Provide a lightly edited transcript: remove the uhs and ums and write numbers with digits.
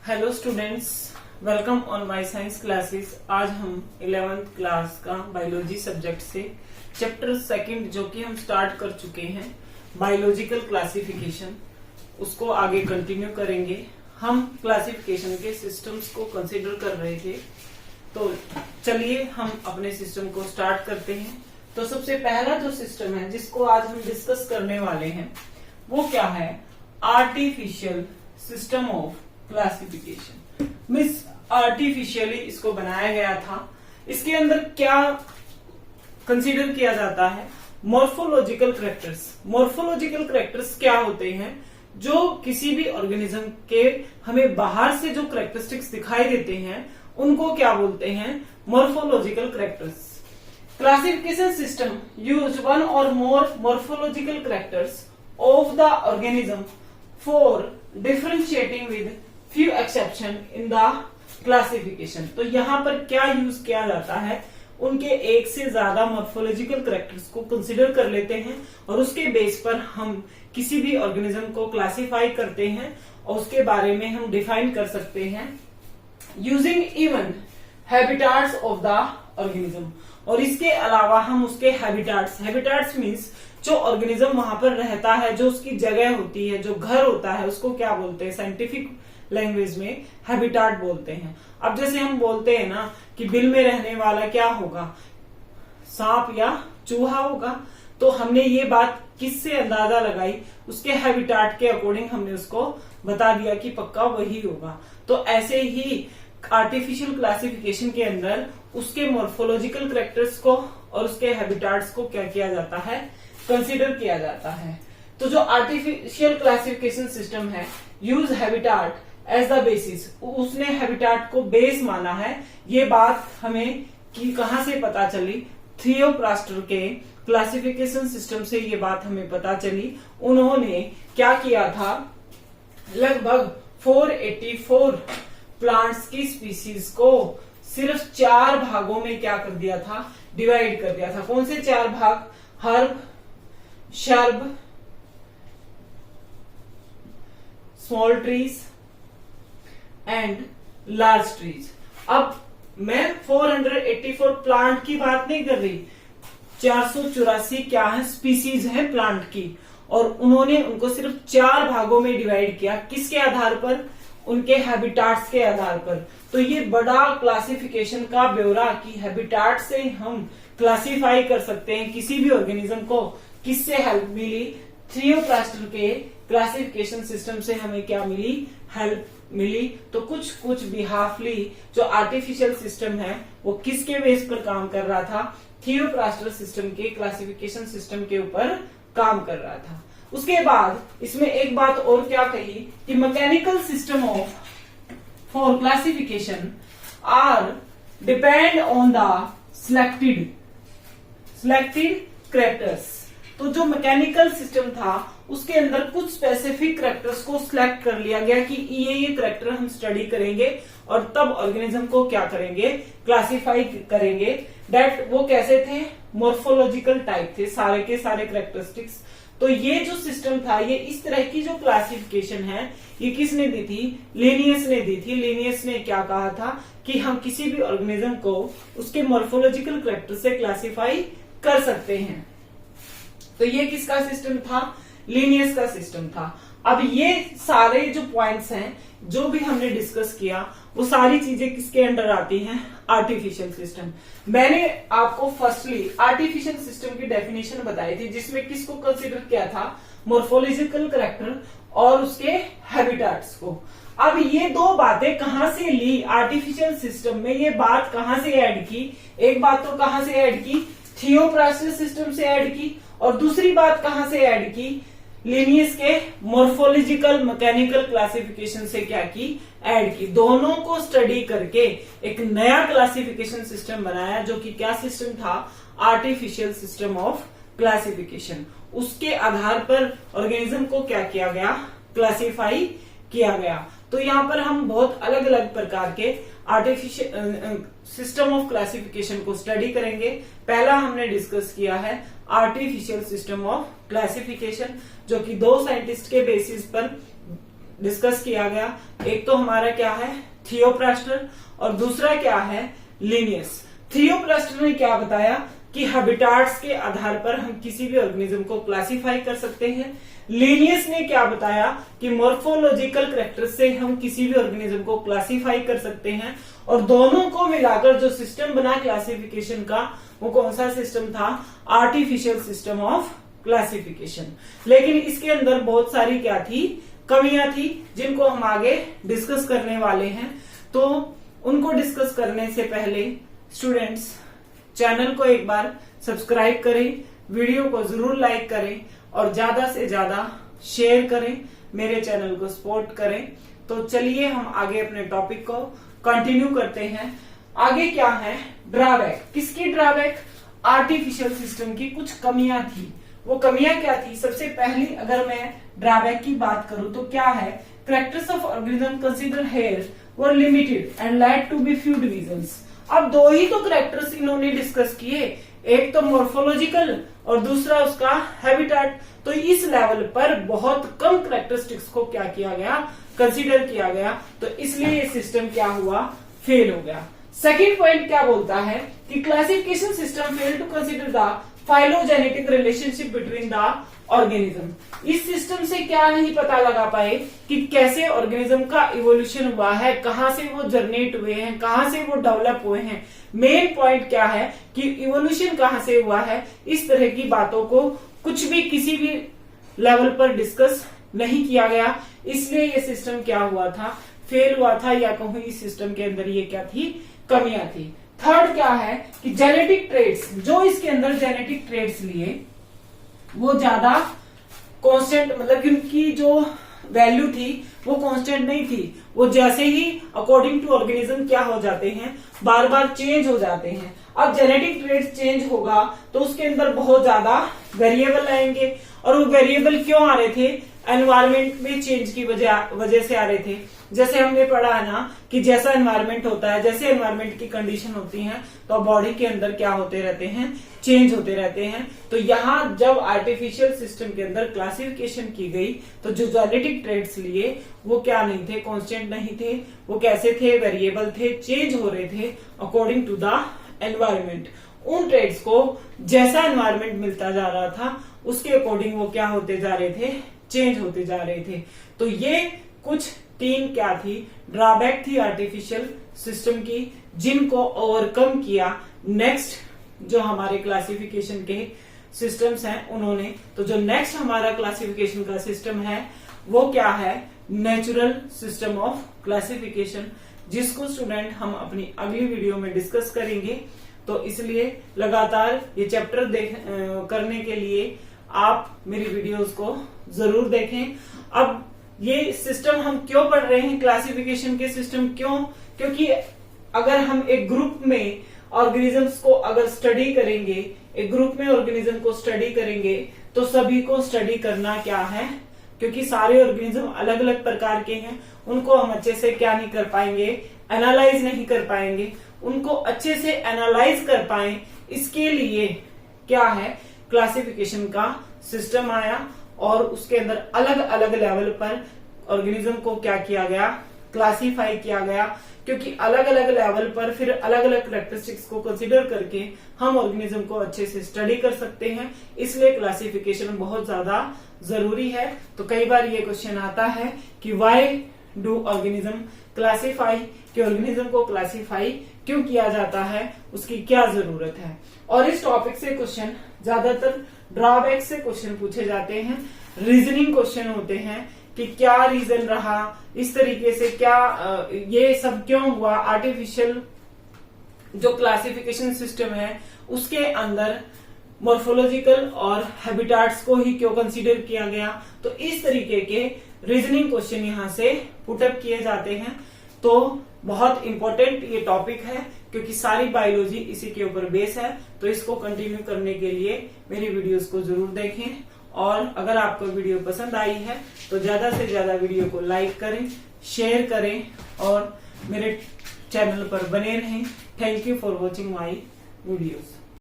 Hello students, welcome on my science classes. आज हम 11th class का बायोलॉजी सब्जेक्ट से चैप्टर सेकंड जो कि हम स्टार्ट कर चुके हैं, बायोलॉजिकल क्लासिफिकेशन, उसको आगे कंटिन्यू करेंगे। हम क्लासिफिकेशन के सिस्टम्स को कंसीडर कर रहे थे, तो चलिए हम अपने सिस्टम को स्टार्ट करते हैं। तो सबसे पहला जो सिस्टम है जिसको आज हम डिस्कस करने वाले हैं वो क्या है? Artificial system of classification. Means artificially इसको बनाया गया था। इसके अंदर क्या कंसीडर किया जाता है? Morphological characters. मॉर्फोलॉजिकल कैरेक्टर्स क्या होते हैं? जो किसी भी ऑर्गेनिज्म के हमें बाहर से जो कैरेक्टरिस्टिक्स दिखाई देते हैं उनको क्या बोलते हैं? Morphological characters. Classification system use one और more morphological characters of the organism for differentiating with few exception in the classification. तो यहाँ पर क्या यूज किया जाता है? उनके एक से ज्यादा मॉर्फोलॉजिकल कैरेक्टर्स को कंसीडर कर लेते हैं और उसके बेस पर हम किसी भी ऑर्गेनिज्म को क्लासिफाई करते हैं और उसके बारे में हम डिफाइन कर सकते हैं using even habitats of the organism. और इसके अलावा हम उसके हैबिटाट्स मीन्स जो ऑर्गेनिज्म वहां पर रहता है, जो उसकी जगह होती है, जो घर होता है, उसको क्या बोलते हैं? साइंटिफिक लैंग्वेज में हैबिटाट बोलते हैं। अब जैसे हम बोलते हैं ना कि बिल में रहने वाला क्या होगा? सांप या चूहा होगा। तो हमने ये बात किससे अंदाजा लगाई? उसके हैबिटाट के अकॉर्डिंग हमने उसको बता दिया कि पक्का वही होगा। तो ऐसे ही आर्टिफिशियल क्लासिफिकेशन के अंदर उसके मॉर्फोलॉजिकल कैरेक्टर्स को और उसके हैबिटाट्स को क्या किया जाता है? कंसीडर किया जाता है। तो जो आर्टिफिशियल क्लासिफिकेशन सिस्टम है, use habitat as the basis, उसने हैबिटाट को बेस माना है। ये बात हमें कहां से पता चली? थियोफ्रास्टर के क्लासिफिकेशन सिस्टम से ये बात हमें पता चली। उन्होंने क्या किया था? लगभग 484 प्लांट्स की स्पीसीज को सिर्फ 4 भागों में क्या कर दिया था? डिवाइड कर दिया था। कौन से 4 भाग? Herb, shrub, small trees and large trees. अब मैं 484 प्लांट की बात नहीं कर रही, 484 क्या है? स्पीसीज है प्लांट की, और उन्होंने उनको सिर्फ 4 भागों में डिवाइड किया। किसके आधार पर? उनके हैबिटाट्स के आधार पर। तो ये बड़ा क्लासिफिकेशन का ब्यौरा कि हैबिटाट से हम क्लासिफाई कर सकते हैं किसी भी ऑर्गेनिज्म को। किससे हेल्प मिली? थियोफ्रास्टर के क्लासिफिकेशन सिस्टम से हमें क्या मिली? हेल्प मिली। तो कुछ बिहाफली जो आर्टिफिशियल सिस्टम है वो किसके बेस पर काम कर रहा था? थियोफ्रास्टर सिस्टम के क्लासिफिकेशन सिस्टम के ऊपर काम कर रहा था। उसके बाद इसमें एक बात और क्या कही कि mechanical system of for classification are depend on the selected characters. तो जो मैकेनिकल सिस्टम था उसके अंदर कुछ स्पेसिफिक कैरेक्टर्स को सिलेक्ट कर लिया गया कि ये कैरेक्टर हम स्टडी करेंगे और तब ऑर्गेनिज्म को क्या करेंगे? क्लासिफाई करेंगे। दैट वो कैसे थे? मॉर्फोलॉजिकल टाइप थे सारे के सारे कैरेक्टरिस्टिक्स। तो ये जो सिस्टम था, ये इस तरह की जो क्लासिफिकेशन है, ये किसने दी थी? लिनियस ने दी थी। लिनियस ने क्या कहा था कि हम किसी भी ऑर्गेनिज्म को उसके मॉर्फोलॉजिकल कैरेक्टर से क्लासिफाई कर सकते हैं। तो ये किसका सिस्टम था? लिनियस का सिस्टम था। अब ये सारे जो पॉइंट्स हैं जो भी हमने डिस्कस किया वो सारी चीजें किसके अंडर आती हैं? Artificial system. मैंने आपको फर्स्टली आर्टिफिशियल सिस्टम की डेफिनेशन बताई थी जिसमें किसको कंसीडर किया था? मॉर्फोलॉजिकल कैरेक्टर और उसके हैबिटाट्स को। अब ये दो बातें कहां से ली? आर्टिफिशियल सिस्टम में ये बात कहां से ऐड की? एक बात तो कहां से ऐड की? थियोफ्रास्टर सिस्टम से ऐड की, और दूसरी बात कहां से ऐड की? लिनियस के मॉर्फोलॉजिकल मैकेनिकल क्लासिफिकेशन से क्या की? ऐड की। दोनों को स्टडी करके एक नया क्लासिफिकेशन सिस्टम बनाया जो कि क्या सिस्टम था? Artificial system of classification. उसके आधार पर ऑर्गेनिज्म को क्या किया गया? क्लासिफाई किया गया। तो यहाँ पर हम बहुत अलग अलग प्रकार के आर्टिफिशियल सिस्टम ऑफ क्लासिफिकेशन को स्टडी करेंगे। पहला हमने डिस्कस किया है आर्टिफिशियल सिस्टम ऑफ क्लासिफिकेशन, जो कि 2 साइंटिस्ट के बेसिस पर डिस्कस किया गया। एक तो हमारा क्या है थियोप्लास्टर और दूसरा क्या है लिनियस। थियोप्लास्टर ने क्या बताया कि हैबिटाट्स के आधार पर हम किसी भी ऑर्गेनिज्म को क्लासिफाई कर सकते हैं। लिनियस ने क्या बताया कि मॉर्फोलॉजिकल कैरेक्टर से हम किसी भी ऑर्गेनिज्म को क्लासिफाई कर सकते हैं। और दोनों को मिलाकर जो सिस्टम बना क्लासिफिकेशन का, वो कौन सा सिस्टम था, आर्टिफिशियल सिस्टम ऑफ क्लासिफिकेशन। लेकिन इसके अंदर बहुत सारी क्या थी, कमियां थी, जिनको हम आगे डिस्कस करने वाले हैं। तो उनको डिस्कस करने से पहले स्टूडेंट्स चैनल को एक बार सब्सक्राइब करें, वीडियो को जरूर लाइक करें और ज्यादा से ज्यादा शेयर करें, मेरे चैनल को सपोर्ट करें। तो चलिए हम आगे अपने टॉपिक को कंटिन्यू करते हैं। आगे क्या है, ड्रॉबैक। किसकी ड्रॉबैक, आर्टिफिशियल सिस्टम की कुछ कमियां थी। वो कमियां क्या थी, सबसे पहली अगर मैं ड्रॉबैक की बात करूं तो क्या है, characters of organism consider here were limited and led to be few divisions. अब दो ही तो कैरेक्टर्स इन्होंने डिस्कस किए, एक तो मॉर्फोलॉजिकल और दूसरा उसका हैबिटेट। तो इस लेवल पर बहुत कम कैरेक्टरिस्टिक्स को क्या किया गया, कंसीडर किया गया। तो इसलिए ये सिस्टम क्या हुआ, फेल हो गया। सेकंड पॉइंट क्या बोलता है कि classification system fail to consider the phylogenetic relationship between the organism. इस सिस्टम से क्या नहीं पता लगा पाए कि कैसे ऑर्गेनिज्म का इवोल्यूशन हुआ है, कहां से वो जर्नेट हुए हैं, कहां से वो डेवलप हुए हैं। मेन पॉइंट क्या है कि इवोल्यूशन कहां से हुआ है, इस तरह की बातों को कुछ भी किसी भी लेवल पर डिस्कस नहीं किया गया। इसलिए ये सिस्टम क्या हुआ था, फेल हुआ था, या कहूं इस सिस्टम के अंदर ये क्या थी, कमियां थी। थर्ड क्या है कि जेनेटिक ट्रेड्स, जो इसके अंदर जेनेटिक ट्रेड्स लिए वो ज्यादा कांस्टेंट, मतलब कि उनकी जो वैल्यू थी वो कांस्टेंट नहीं थी। वो जैसे ही अकॉर्डिंग टू ऑर्गेनिज्म क्या हो जाते हैं, बार बार चेंज हो जाते हैं। अब जेनेटिक ट्रेड्स चेंज होगा तो उसके अंदर बहुत ज्यादा वेरिएबल आएंगे। और वो वेरिएबल क्यों आ रहे थे, एनवायरमेंट में चेंज की वजह से आ रहे थे। जैसे हमने पढ़ा है ना कि जैसा एनवायरमेंट होता है, जैसे एनवायरमेंट की कंडीशन होती है तो बॉडी के अंदर क्या होते रहते हैं, चेंज होते रहते हैं। तो यहाँ जब आर्टिफिशियल सिस्टम के अंदर क्लासिफिकेशन की गई तो जो जेनेटिक ट्रेड्स लिए वो क्या नहीं थे, कांस्टेंट नहीं थे। वो कैसे थे, वेरिएबल थे, चेंज हो रहे थे अकॉर्डिंग टू द एनवायरमेंट। उन ट्रेड्स को जैसा एनवायरमेंट मिलता जा रहा था उसके अकॉर्डिंग वो क्या होते जा रहे थे, चेंज होते जा रहे थे। तो ये कुछ तीन क्या थी, ड्रॉबैक थी आर्टिफिशियल सिस्टम की, जिनको ओवरकम किया नेक्स्ट जो हमारे क्लासिफिकेशन के सिस्टम्स हैं उन्होंने। तो जो नेक्स्ट हमारा क्लासिफिकेशन का सिस्टम है वो क्या है, नेचुरल सिस्टम ऑफ क्लासिफिकेशन, जिसको स्टूडेंट हम अपनी अगली वीडियो में डिस्कस करेंगे। तो इसलिए लगातार ये चैप्टर करने के लिए आप मेरी वीडियोस को जरूर देखें। अब ये सिस्टम हम क्यों पढ़ रहे हैं, क्लासिफिकेशन के सिस्टम क्यों, क्योंकि अगर हम एक ग्रुप में ऑर्गेनिजम्स को अगर स्टडी करेंगे, एक ग्रुप में ऑर्गेनिज्म को स्टडी करेंगे तो सभी को स्टडी करना क्या है, क्योंकि सारे ऑर्गेनिज्म अलग अलग प्रकार के हैं, उनको हम अच्छे से क्या नहीं कर पाएंगे, एनालाइज नहीं कर पाएंगे। उनको अच्छे से एनालाइज कर पाए इसके लिए क्या है, क्लासिफिकेशन का सिस्टम आया और उसके अंदर अलग अलग लेवल पर ऑर्गेनिज्म को क्या किया गया, क्लासिफाई किया गया। क्योंकि अलग अलग लेवल पर फिर अलग अलग कैरेक्टरिस्टिक्स को कंसीडर करके हम ऑर्गेनिज्म को अच्छे से स्टडी कर सकते हैं। इसलिए क्लासिफिकेशन बहुत ज्यादा जरूरी है। तो कई बार ये क्वेश्चन आता है कि व्हाई डू ऑर्गेनिज्म क्लासिफाई, कि ऑर्गेनिज्म को क्लासिफाई क्यों किया जाता है, उसकी क्या जरूरत है। और इस टॉपिक से क्वेश्चन ज्यादातर ड्रॉबैक से क्वेश्चन पूछे जाते हैं, रीजनिंग क्वेश्चन होते हैं कि क्या रीजन रहा, इस तरीके से क्या ये सब क्यों हुआ, आर्टिफिशियल जो क्लासिफिकेशन सिस्टम है उसके अंदर मॉर्फोलॉजिकल और हैबिटेट्स को ही क्यों कंसीडर किया गया। तो इस तरीके के रीजनिंग क्वेश्चन यहाँ से पुटअप किए जाते हैं। तो बहुत इंपॉर्टेंट ये टॉपिक है क्योंकि सारी बायोलॉजी इसी के ऊपर बेस है। तो इसको कंटिन्यू करने के लिए मेरी वीडियोस को जरूर देखें। और अगर आपको वीडियो पसंद आई है तो ज्यादा से ज्यादा वीडियो को लाइक करें, शेयर करें और मेरे चैनल पर बने रहें। Thank you for watching my videos.